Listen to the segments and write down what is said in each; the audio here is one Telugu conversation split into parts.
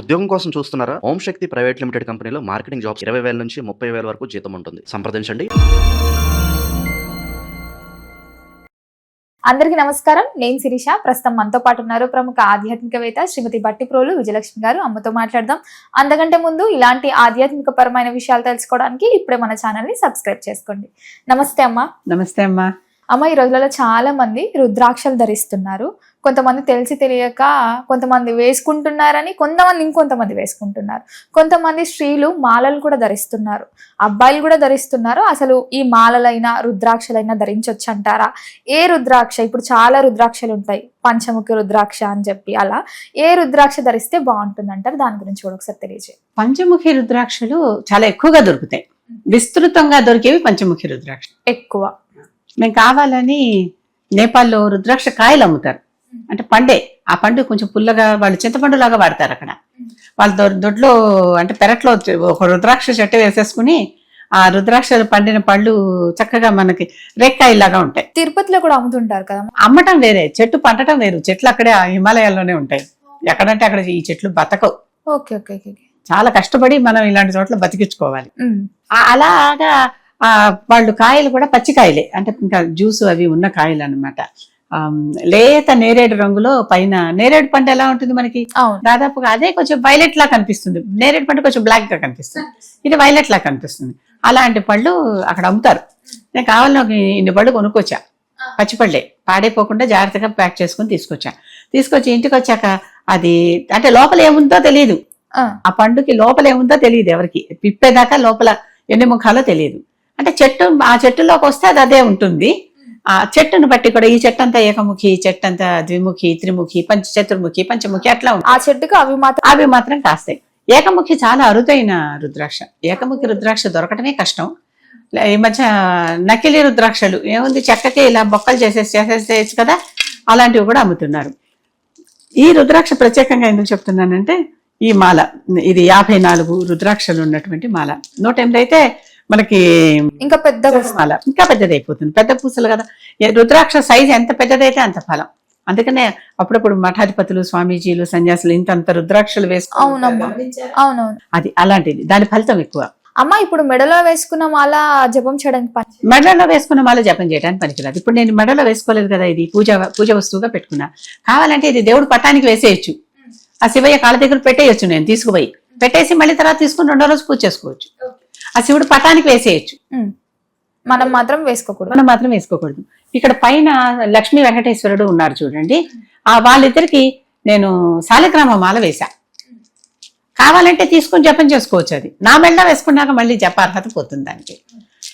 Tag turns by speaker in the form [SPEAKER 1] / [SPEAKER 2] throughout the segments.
[SPEAKER 1] ఉద్యోగం కోసం చూస్తున్నారా? ఓం శక్తి ప్రైవేట్ లిమిటెడ్ కంపెనీలో మార్కెటింగ్ జాబ్స్ 20,000 నుంచి 30,000 వరకు జీతం ఉంటుంది. సంప్రదించండి.
[SPEAKER 2] అందరికీ నమస్కారం. నేను శిరీష. ప్రస్తుతం మనతో పాటు ఉన్నారు ప్రముఖ ఆధ్యాత్మికవేత్త శ్రీమతి బట్టిప్రోలు విజయలక్ష్మి గారు. అమ్మతో మాట్లాడదాం. అంతకంటే ముందు ఇలాంటి ఆధ్యాత్మిక పరమైన విషయాలు తెలుసుకోవడానికి ఇప్పుడే మన ఛానల్ ని సబ్స్క్రైబ్ చేసుకోండి. నమస్తే అమ్మా.
[SPEAKER 3] నమస్తే అమ్మా.
[SPEAKER 2] అమ్మ, ఈ రోజులలో చాలా మంది రుద్రాక్షలు ధరిస్తున్నారు. కొంతమంది తెలిసి తెలియక కొంతమంది వేసుకుంటున్నారని, కొంతమంది ఇంకొంతమంది వేసుకుంటున్నారు. కొంతమంది స్త్రీలు మాలలు కూడా ధరిస్తున్నారు, అబ్బాయిలు కూడా ధరిస్తున్నారు. అసలు ఈ మాలలైనా రుద్రాక్షలైనా ధరించవచ్చు అంటారా? ఏ రుద్రాక్ష, ఇప్పుడు చాలా రుద్రాక్షలు ఉంటాయి, పంచముఖి రుద్రాక్ష అని చెప్పి, అలా ఏ రుద్రాక్ష ధరిస్తే బాగుంటుంది అంటారు? దాని గురించి కూడా ఒకసారి తెలియజేయండి.
[SPEAKER 3] పంచముఖి రుద్రాక్షలు చాలా ఎక్కువగా దొరుకుతాయి. విస్తృతంగా దొరికేవి పంచముఖి రుద్రాక్ష ఎక్కువ. మేము కావాలని నేపాల్లో రుద్రాక్ష కాయలు అమ్ముతారు. అంటే పండే, ఆ పండు కొంచెం పుల్లగా, వాళ్ళు చింతపండు లాగా వాడతారు అక్కడ. వాళ్ళ దొడ్లో అంటే పెరట్లో ఒక రుద్రాక్ష చెట్టు వేసేసుకుని ఆ రుద్రాక్ష పండిన పళ్ళు చక్కగా మనకి రేక్కాయలాగా ఉంటాయి.
[SPEAKER 2] తిరుపతిలో కూడా అమ్ముతుంటారు కదా.
[SPEAKER 3] అమ్మటం వేరే, చెట్టు పండటం వేరు. చెట్లు అక్కడే హిమాలయాల్లోనే ఉంటాయి. ఎక్కడంటే అక్కడ ఈ చెట్లు బతకవు.
[SPEAKER 2] Okay okay okay. చాలా
[SPEAKER 3] కష్టపడి మనం ఇలాంటి చోట్ల బతికించుకోవాలి. అలాగా వాళ్ళు కాయలు కూడా పచ్చికాయలే, అంటే ఇంకా జ్యూస్ అవి ఉన్న కాయలు అన్నమాట. లేత నేరేడు రంగులో పైన నేరేడు పండు ఎలా ఉంటుంది మనకి, దాదాపుగా అదే కొంచెం వైలెట్ లా కనిపిస్తుంది. నేరేడు పండు కొంచెం బ్లాక్ గా కనిపిస్తుంది, ఇది వైలెట్ లా కనిపిస్తుంది. అలాంటి పళ్ళు అక్కడ అమ్ముతారు. నేను కావాలని ఇన్ని పళ్ళు కొనుక్కొచ్చా, పచ్చిపళ్ళే, పాడైపోకుండా జాగ్రత్తగా ప్యాక్ చేసుకుని తీసుకొచ్చి ఇంటికి వచ్చాక అది అంటే లోపల ఏముందో తెలియదు. ఆ పండుకి లోపల ఏముందో తెలియదు ఎవరికి, పిప్పేదాకా లోపల ఎన్ని ముఖాలో తెలియదు. అంటే ఆ చెట్టులోకి వస్తే అది అదే ఉంటుంది. ఆ చెట్టును బట్టి కూడా ఈ చెట్టు అంతా ఏకముఖి, ఈ చెట్టు అంతా ద్విముఖి, త్రిముఖి, చతుర్ముఖి, పంచముఖి అట్లా ఉంటుంది.
[SPEAKER 2] ఆ చెట్టుకు అవి మాత్రం
[SPEAKER 3] కాస్తాయి. ఏకముఖి చాలా అరుదైన రుద్రాక్ష. ఏకముఖి రుద్రాక్ష దొరకటమే కష్టం. ఈ మధ్య నకిలీ రుద్రాక్షలు ఏముంది, చెక్కకి ఇలా బొక్కలు చేసేయచ్చు కదా, అలాంటివి కూడా అమ్ముతున్నారు. ఈ రుద్రాక్ష ప్రత్యేకంగా ఎందుకు చెప్తున్నానంటే, ఈ మాల ఇది 54 రుద్రాక్షలు ఉన్నటువంటి మాల. 108 అయితే మనకి
[SPEAKER 2] ఇంకా పెద్ద
[SPEAKER 3] మాల, ఇంకా పెద్దదైపోతుంది. పెద్ద పూసలు కదా. రుద్రాక్ష సైజ్ ఎంత పెద్దదైతే అంత ఫలం. అందుకనే అప్పుడప్పుడు మఠాధిపతులు, స్వామీజీలు, సన్యాసులు ఇంతంత రుద్రాక్షలు
[SPEAKER 2] వేసుకున్నారు.
[SPEAKER 3] అది అలాంటిది, దాని ఫలితం ఎక్కువ.
[SPEAKER 2] అమ్మ, ఇప్పుడు మెడలో వేసుకున్న మాల జపం చేయడానికి,
[SPEAKER 3] మెడలో వేసుకున్న మాల జపం చేయడానికి పనికిరాదు. ఇప్పుడు నేను మెడలో వేసుకోలేదు కదా, ఇది పూజ వస్తువుగా పెట్టుకున్నా. కావాలంటే ఇది దేవుడు పట్టానికి వేసేయచ్చు, ఆ శివయ్య కాళ్ళ దగ్గర పెట్టేయచ్చు. నేను తీసుకుపోయి పెట్టేసి మళ్ళీ తర్వాత తీసుకుని 2వ రోజు పూజ చేసుకోవచ్చు. ఆ శివుడు పటానికి వేసేయచ్చు,
[SPEAKER 2] మనం మాత్రం
[SPEAKER 3] వేసుకోకూడదు. ఇక్కడ పైన లక్ష్మీ వెంకటేశ్వరుడు ఉన్నారు చూడండి, ఆ వాళ్ళిద్దరికి నేను శాలిగ్రామ మాల వేశా. కావాలంటే తీసుకుని జపం చేసుకోవచ్చు. అది నా మెళ్ళ వేసుకున్నాక మళ్ళీ జపార్హత పోతుంది దానికి.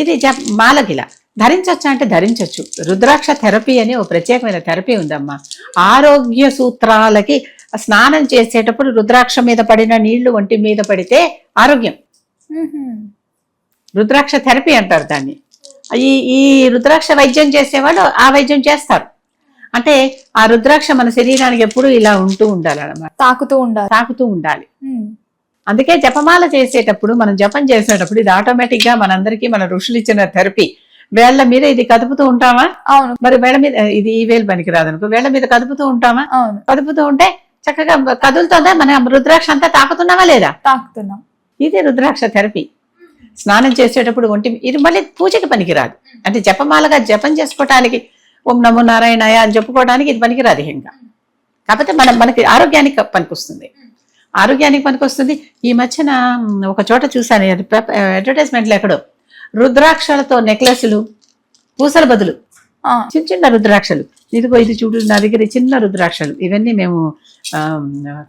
[SPEAKER 3] ఇది మాలకిలా ధరించవచ్చు అంటే ధరించవచ్చు. రుద్రాక్ష థెరపీ అని ఓ ప్రత్యేకమైన థెరపీ ఉందమ్మా. ఆరోగ్య సూత్రాలకి స్నానం చేసేటప్పుడు రుద్రాక్ష మీద పడిన నీళ్లు ఒంటి మీద పడితే ఆరోగ్యం. రుద్రాక్ష థెరపీ అంటారు దాన్ని. ఈ రుద్రాక్ష వైద్యం చేసేవాళ్ళు ఆ వైద్యం చేస్తారు. అంటే ఆ రుద్రాక్ష మన శరీరానికి ఎప్పుడు ఇలా ఉంటూ ఉండాలి అన్నమాట, తాకుతూ ఉండాలి. అందుకే జపమాల చేసేటప్పుడు, మనం జపం చేసేటప్పుడు ఇది ఆటోమేటిక్ గా మనందరికీ మన ఋషులు ఇచ్చిన థెరపీ. వేళ్ల మీద ఇది కదుపుతూ ఉంటామా?
[SPEAKER 2] అవును.
[SPEAKER 3] మరి వేళ్ల మీద ఇది ఈ వేలు పనికి రాదనుకో, వేళ్ల మీద కదుపుతూ ఉంటామా?
[SPEAKER 2] అవును.
[SPEAKER 3] కదుపుతూ ఉంటే చక్కగా కదులుతుందా? మన రుద్రాక్ష అంతా తాకుతున్నావా లేదా?
[SPEAKER 2] తాకుతున్నాం.
[SPEAKER 3] ఇది రుద్రాక్ష థెరపీ. స్నానం చేసేటప్పుడు ఇది మళ్ళీ పూజకి పనికిరాదు. అంటే జపమాలగా జపం చేసుకోవటానికి, ఓం నమో నారాయణాయ అని చెప్పుకోవడానికి ఇది పనికిరాదు ఇంకా. కాకపోతే మనకి ఆరోగ్యానికి పనికొస్తుంది. ఈ మధ్యన ఒక చోట చూసాను అడ్వర్టైజ్మెంట్లు, ఎక్కడో రుద్రాక్షలతో నెక్లెస్లు, పూసల బదులు చిన్న రుద్రాక్షలు. ఇదిగో ఇది చూడు, నా దగ్గర చిన్న రుద్రాక్షలు. ఇవన్నీ మేము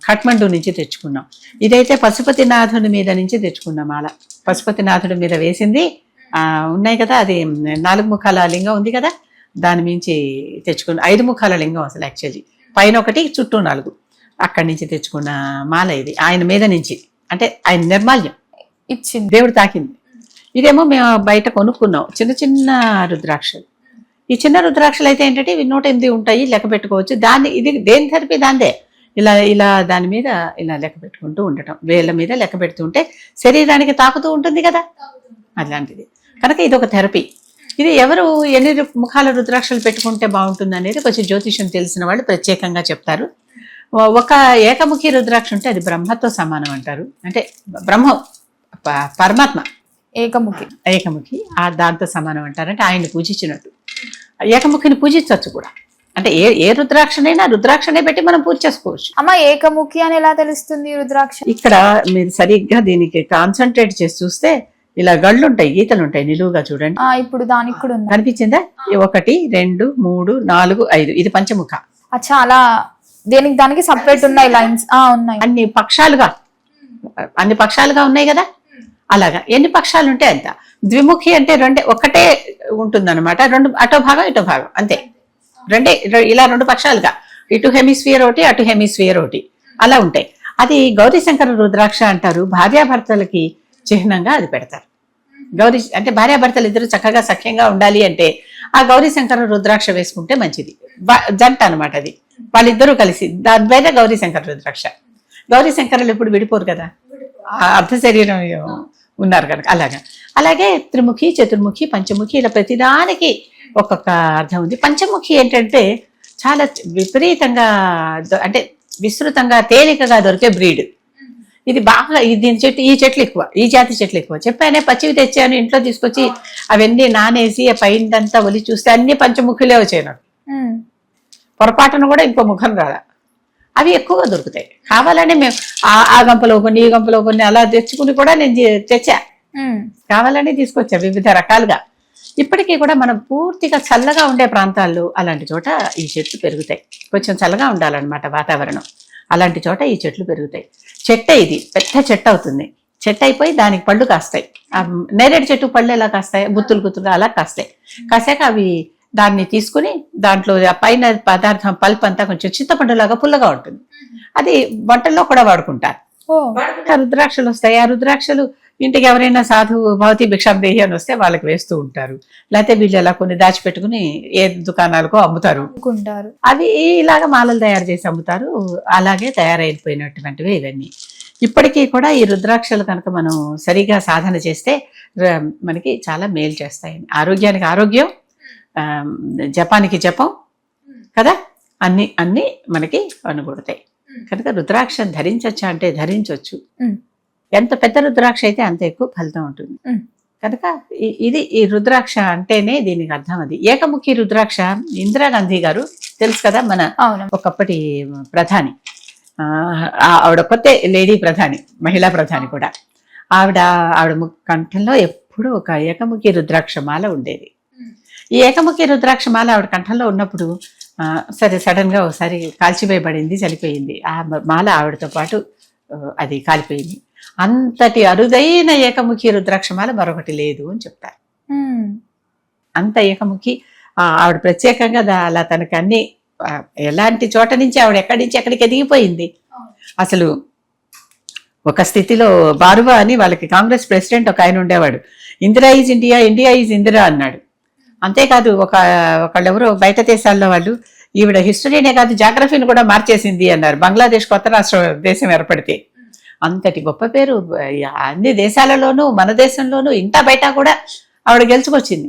[SPEAKER 3] ఖట్మండు నుంచి తెచ్చుకున్నాం. ఇదైతే పశుపతినాథుడి మీద నుంచి తెచ్చుకున్నాం మాల. పశుపతినాథుడి మీద వేసింది ఉన్నాయి కదా, అది 4 ముఖాల లింగం ఉంది కదా, దాని మించి తెచ్చుకున్న 5 ముఖాల లింగం అసలు యాక్చువల్లీ. పైన 1, చుట్టూ 4, అక్కడి నుంచి తెచ్చుకున్న మాల ఇది. ఆయన మీద నుంచి, అంటే ఆయన నిర్మాల్యం
[SPEAKER 2] ఇచ్చింది,
[SPEAKER 3] దేవుడు తాకింది. ఇదేమో మేము బయట కొనుక్కున్నాం, చిన్న రుద్రాక్షలు. ఈ చిన్న రుద్రాక్షలు అయితే ఏంటంటే ఇవి 108 ఉంటాయి, లెక్క పెట్టుకోవచ్చు. ఇది దేని థెరపీ దాందే. ఇలా దాని మీద ఇలా లెక్క పెట్టుకుంటూ ఉండటం, వేళ్ళ మీద లెక్క పెడుతుంటే శరీరానికి తాకుతూ ఉంటుంది కదా, అలాంటిది. కనుక ఇది ఒక థెరపీ. ఇది ఎవరు ఎన్ని ముఖాల రుద్రాక్షలు పెట్టుకుంటే బాగుంటుంది అనేది కొంచెం జ్యోతిష్యం తెలిసిన వాళ్ళు ప్రత్యేకంగా చెప్తారు. ఒక ఏకముఖి రుద్రాక్ష ఉంటే అది బ్రహ్మతో సమానం అంటారు. అంటే బ్రహ్మం పరమాత్మ ఏకముఖి దాంతో సమానం అంటారు. అంటే ఆయన్ని పూజించినట్టు. ఏకముఖిని పూజించవచ్చు కూడా. అంటే ఏ రుద్రాక్షనే పెట్టి మనం పూజ చేసుకోవచ్చు.
[SPEAKER 2] అమ్మ ఏకముఖి అని ఎలా తెలుస్తుంది రుద్రాక్ష?
[SPEAKER 3] ఇక్కడ మీరు సరిగ్గా దీనికి కాన్సన్ట్రేట్ చేసి చూస్తే ఇలా గళ్ళు ఉంటాయి, గీతలు ఉంటాయి నిలువుగా చూడండి.
[SPEAKER 2] ఇప్పుడు దానికి కూడా ఉంది,
[SPEAKER 3] కనిపించిందా? 1 2 3 4 5 ఇది పంచముఖ.
[SPEAKER 2] చాలా దేనికి దానికి సపరేట్ ఉన్నాయి లైన్స్. ఉన్నాయి,
[SPEAKER 3] అన్ని పక్షాలుగా ఉన్నాయి కదా. అలాగా ఎన్ని పక్షాలు ఉంటే అంత. ద్విముఖి అంటే ఒకటే ఉంటుందన్నమాట. 2 అటో భాగం ఇటో భాగం అంతే. ఇలా 2 పక్షాలుగా, ఇటు హెమిస్ఫియర్ ఒకటి అటు హెమిస్ఫియర్ ఒకటి అలా ఉంటాయి. అది గౌరీశంకర రుద్రాక్ష అంటారు. భార్యాభర్తలకి చిహ్నంగా అది పెడతారు. అంటే భార్యాభర్తలు ఇద్దరు చక్కగా సఖ్యంగా ఉండాలి అంటే ఆ గౌరీశంకర రుద్రాక్ష వేసుకుంటే మంచిది. జంట అనమాట అది, వాళ్ళిద్దరూ కలిసి. దాని పేరే గౌరీశంకర రుద్రాక్ష. గౌరీశంకరులు ఎప్పుడు విడిపోరు కదా, అర్ధ శరీరం ఉన్నారు కనుక. అలాగే త్రిముఖి, చతుర్ముఖి, పంచముఖి ఇలా ప్రతిదానికి ఒక్కొక్క అర్థం ఉంది. పంచముఖి ఏంటంటే చాలా విపరీతంగా అంటే విస్తృతంగా తేలికగా దొరికే బ్రీడ్ ఇది. బాగా ఈ చెట్లు ఎక్కువ, ఈ జాతి చెట్లు ఎక్కువ. చెప్పానే పచ్చివి తెచ్చాను ఇంట్లో తీసుకొచ్చి అవన్నీ నానేసి ఆ పైనంతా ఒలి చూస్తే అన్ని పంచముఖులే వచ్చాయి నాకు. పొరపాటును కూడా ఇంకో ముఖం రాల. అవి ఎక్కువగా దొరుకుతాయి. కావాలని మేము ఆ గంపలో కొన్ని, ఈ గంపలో కొన్ని అలా తెచ్చుకుని కూడా నేను తెచ్చా. కావాలని తీసుకొచ్చా వివిధ రకాలుగా. ఇప్పటికీ కూడా మనం పూర్తిగా చల్లగా ఉండే ప్రాంతాల్లో అలాంటి చోట ఈ చెట్లు పెరుగుతాయి. కొంచెం చల్లగా ఉండాలన్నమాట వాతావరణం. అలాంటి చోట ఈ చెట్లు పెరుగుతాయి. చెట్టే ఇది పెద్ద చెట్టు అవుతుంది. చెట్టు అయిపోయి దానికి పళ్ళు కాస్తాయి. నేరేడు చెట్టు పళ్ళు ఎలా కాస్తాయి, గుత్తులుగా అలా కాస్తాయి. కాసాక అవి దాన్ని తీసుకుని దాంట్లో పైన పదార్థం పల్ప్ అంతా కొంచెం చింతపండులాగా పుల్లగా ఉంటుంది. అది వంటల్లో కూడా వాడుకుంటారు. రుద్రాక్షలు వస్తాయి. ఆ రుద్రాక్షలు ఇంటికి ఎవరైనా సాధు భవతి భిక్షాందేహి అని వస్తే వాళ్ళకి వేస్తూ ఉంటారు. లేకపోతే వీళ్ళు ఎలా కొన్ని దాచిపెట్టుకుని ఏ దుకాణాలకో అమ్ముతారు. అవి ఇలాగ మాలలు తయారు చేసి అమ్ముతారు. అలాగే తయారైపోయినటువంటివి ఇవన్నీ. ఇప్పటికీ కూడా ఈ రుద్రాక్షలు కనుక మనం సరిగా సాధన చేస్తే మనకి చాలా మేలు చేస్తాయి. ఆరోగ్యానికి ఆరోగ్యం, జపానికి జపం కదా, అన్ని మనకి అనుకూడతాయి. కనుక రుద్రాక్ష ధరించచ్చా అంటే ధరించవచ్చు. ఎంత పెద్ద రుద్రాక్ష అయితే అంత ఎక్కువ ఫలితం ఉంటుంది. కనుక ఈ రుద్రాక్ష అంటేనే దీనికి అర్థం అది. ఏకముఖి రుద్రాక్ష ఇందిరాగాంధీ గారు తెలుసు కదా, మన ఒకప్పటి ప్రధాని. ఆవిడ కొత్త లేడీ ప్రధాని, మహిళా ప్రధాని కూడా. ఆవిడ కంఠంలో ఎప్పుడూ ఒక ఏకముఖి రుద్రాక్షమాల ఉండేది. ఈ ఏకముఖి రుద్రాక్షమాల ఆవిడ కంఠంలో ఉన్నప్పుడు సరే సడన్ గా ఒకసారి కాల్చివేయబడింది, చనిపోయింది. ఆ మాల ఆవిడతో పాటు అది కాలిపోయింది. అంతటి అరుదైన ఏకముఖి రుద్రాక్షమాల మరొకటి లేదు అని చెప్తారు. అంత ఏకముఖి ఆవిడ ప్రత్యేకంగా అలా తనకి అన్ని ఎలాంటి చోట నుంచి ఆవిడ ఎక్కడి నుంచి ఎక్కడికి ఎదిగిపోయింది. అసలు ఒక స్థితిలో బారువా అని వాళ్ళకి కాంగ్రెస్ ప్రెసిడెంట్ ఒక ఆయన ఉండేవాడు. Indira is India, India is Indira అన్నాడు. అంతేకాదు ఒకళ్ళెవరో బయట దేశాల్లో వాళ్ళు ఈవిడ హిస్టరీనే కాదు జాగ్రఫీని కూడా మార్చేసింది అన్నారు. బంగ్లాదేశ్ కొత్త రాష్ట్ర దేశం ఏర్పడితే. అంతటి గొప్ప పేరు అన్ని దేశాలలోనూ మన దేశంలోనూ ఇంటా బయట కూడా ఆవిడ గెలుచుకొచ్చింది.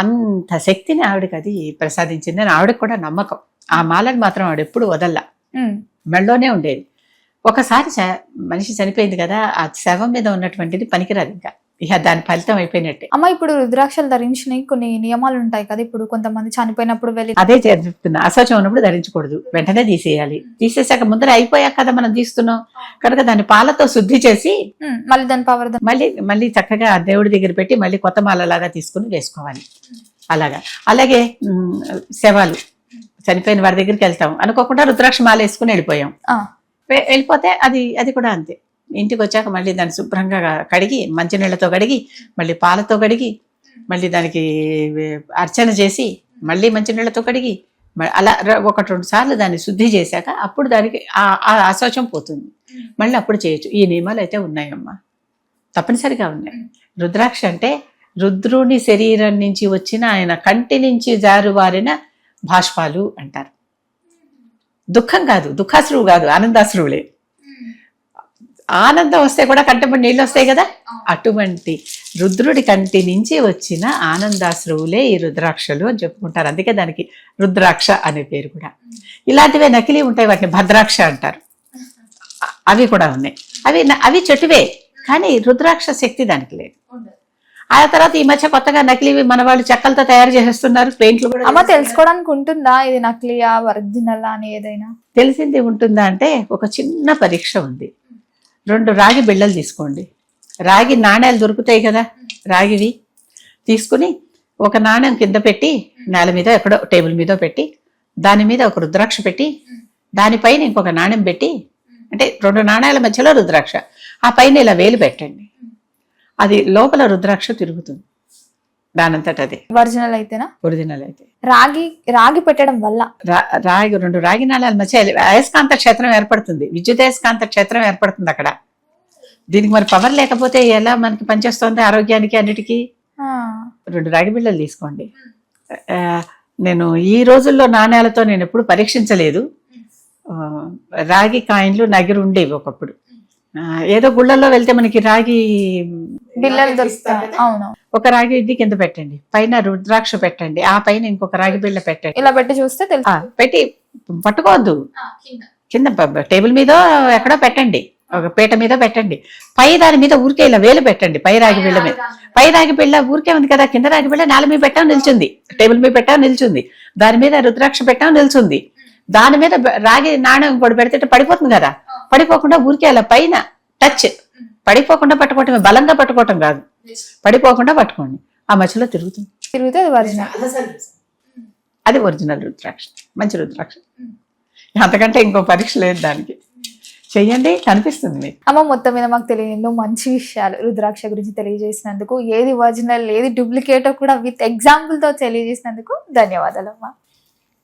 [SPEAKER 3] అంత శక్తిని ఆవిడకి అది ప్రసాదించింది అని ఆవిడకి కూడా నమ్మకం. ఆ మాలను మాత్రం ఆవిడ ఎప్పుడు వదల్లా, మెళ్ళలోనే ఉండేది. ఒకసారి మనిషి చనిపోయింది కదా, ఆ శవం మీద ఉన్నటువంటిది పనికిరాదు, ఇంకా ఇక దాని ఫలితం అయిపోయినట్టే.
[SPEAKER 2] అమ్మ ఇప్పుడు రుద్రాక్షలు ధరించిన కొన్ని నియమాలు ఉంటాయి కదా. ఇప్పుడు కొంతమంది చనిపోయినప్పుడు వెళ్ళి
[SPEAKER 3] అదే చెప్తున్నా, అశౌచం ఉన్నప్పుడు ధరించకూడదు, వెంటనే తీసేయాలి. తీసేసాక ముందర అయిపోయాక కదా మనం తీస్తున్నాం కనుక దాన్ని పాలతో శుద్ధి చేసి
[SPEAKER 2] మళ్ళీ దాని పవర్
[SPEAKER 3] మళ్ళీ చక్కగా దేవుడి దగ్గర పెట్టి మళ్ళీ కొత్త మాలలాగా తీసుకుని వేసుకోవాలి. అలాగే శవాలు చనిపోయిన వారి దగ్గరికి వెళ్తాం అనుకోకుండా రుద్రాక్ష మాల వేసుకుని వెళ్ళిపోతే అది కూడా అంతే. ఇంటికి వచ్చాక మళ్ళీ దాన్ని శుభ్రంగా కడిగి మంచినీళ్ళతో కడిగి మళ్ళీ పాలతో కడిగి మళ్ళీ దానికి అర్చన చేసి మళ్ళీ మంచినీళ్ళతో కడిగి అలా 1-2 సార్లు దాన్ని శుద్ధి చేశాక అప్పుడు దానికి ఆ అశౌచం పోతుంది. మళ్ళీ అప్పుడు చేయొచ్చు. ఈ నియమాలు అయితే ఉన్నాయమ్మా, తప్పనిసరిగా ఉన్నాయి. రుద్రాక్ష అంటే రుద్రుని శరీరం నుంచి వచ్చిన ఆయన కంటి నుంచి జారువారిన భాష్పాలు అంటారు. దుఃఖం కాదు, దుఃఖాశ్రువు కాదు, ఆనందాశ్రువులే. ఆనందం వస్తే కూడా కంటపడి నీళ్ళు వస్తాయి కదా, అటువంటి రుద్రుడి కంటి నుంచి వచ్చిన ఆనందాశ్రువులే ఈ రుద్రాక్షలు అని చెప్పుకుంటారు. అందుకే దానికి రుద్రాక్ష అనే పేరు కూడా. ఇలాంటివే నకిలీ ఉంటాయి, వాటిని భద్రాక్ష అంటారు. అవి కూడా ఉన్నాయి. అవి చెట్టువే, కానీ రుద్రాక్ష శక్తి దానికి లేదు. ఆ తర్వాత ఈ మధ్య కొత్తగా నకిలీ మన వాళ్ళు చెక్కలతో తయారు చేసేస్తున్నారు, పెయింట్లు కూడా.
[SPEAKER 2] అమ్మ తెలుసుకోవడానికి ఉంటుందా ఇది నకిలీయా ఒరిజినల్ అని ఏదైనా?
[SPEAKER 3] తెలిసింది ఉంటుందా అంటే ఒక చిన్న పరీక్ష ఉంది. 2 రాగి బిళ్ళలు తీసుకోండి, రాగి నాణ్యాలు దొరుకుతాయి కదా, రాగివి తీసుకుని ఒక నాణ్యం కింద పెట్టి నేల మీద ఎక్కడో టేబుల్ మీద పెట్టి దాని మీద ఒక రుద్రాక్ష పెట్టి దానిపైన ఇంకొక నాణ్యం పెట్టి, అంటే 2 నాణ్యాల మధ్యలో రుద్రాక్ష, ఆ పైన ఇలా వేలు పెట్టండి. అది లోపల రుద్రాక్ష తిరుగుతుంది దానంతట అదే.
[SPEAKER 2] ఒరిజినల్ అయితేనా?
[SPEAKER 3] ఒరిజినల్ అయితే.
[SPEAKER 2] రాగి పెట్టడం వల్ల
[SPEAKER 3] రాగి 2 రాగి నాళాల మధ్య అయస్కాంత క్షేత్రం ఏర్పడుతుంది, విద్యుదయస్కాంత క్షేత్రం ఏర్పడుతుంది అక్కడ. దీనికి మరి పవర్ లేకపోతే ఎలా మనకి పనిచేస్తుంది ఆరోగ్యానికి అన్నిటికీ? 2 రాగి బిళ్ళలు తీసుకోండి. నేను ఈ రోజుల్లో నాణ్యాలతో నేను ఎప్పుడు పరీక్షించలేదు. రాగి కాయిన్లు నగిరి ఉండేవి ఒకప్పుడు. ఏదో గుళ్ళల్లో వెళ్తే మనకి రాగి
[SPEAKER 2] బిళ్ళలు దొరుకుతాయి. అవును.
[SPEAKER 3] ఒక రాగి ఇడ్లీ కింద పెట్టండి, పైన రుద్రాక్ష పెట్టండి, ఆ పైన ఇంకొక రాగి బిళ్ళ పెట్టండి.
[SPEAKER 2] ఇలా పెట్టి చూస్తే
[SPEAKER 3] పెట్టి పట్టుకోవద్దు, కింద టేబుల్ మీద ఎక్కడో పెట్టండి, ఒక పీట మీద పెట్టండి. పై దాని మీద ఊరికే ఇలా వేలు పెట్టండి, పై రాగి బిళ్ళ మీద. పై రాగి బిళ్ళ ఊరికే ఉంది కదా, కింద రాగి బిళ్ళ నేల మీద పెట్టాం నిల్చుంది, టేబుల్ మీద పెట్టాం నిల్చుంది, దాని మీద రుద్రాక్ష పెట్టాం నిల్చుంది, దాని మీద రాగి నాణ్యం ఇంకోటి పెడితే పడిపోతుంది కదా. పడిపోకుండా ఊరికే అలా పైన టచ్, పడిపోకుండా పట్టుకోవటమే, బలంగా పట్టుకోవటం కాదు, పడిపోకుండా పట్టుకోండి. ఆ మధ్యలో తిరిగితే అది ఒరిజినల్ రుద్రాక్ష, మంచి రుద్రాక్ష. అంతకంటే ఇంకో పరీక్ష లేదు దానికి. చెయ్యండి, కనిపిస్తుంది మీకు.
[SPEAKER 2] అమ్మ మొత్తం మీద మాకు తెలియని ఎన్నో మంచి విషయాలు రుద్రాక్ష గురించి తెలియజేసినందుకు, ఏది ఒరిజినల్ ఏది డూప్లికేటో కూడా విత్ ఎగ్జాంపుల్ తో తెలియజేసినందుకు ధన్యవాదాలు అమ్మా.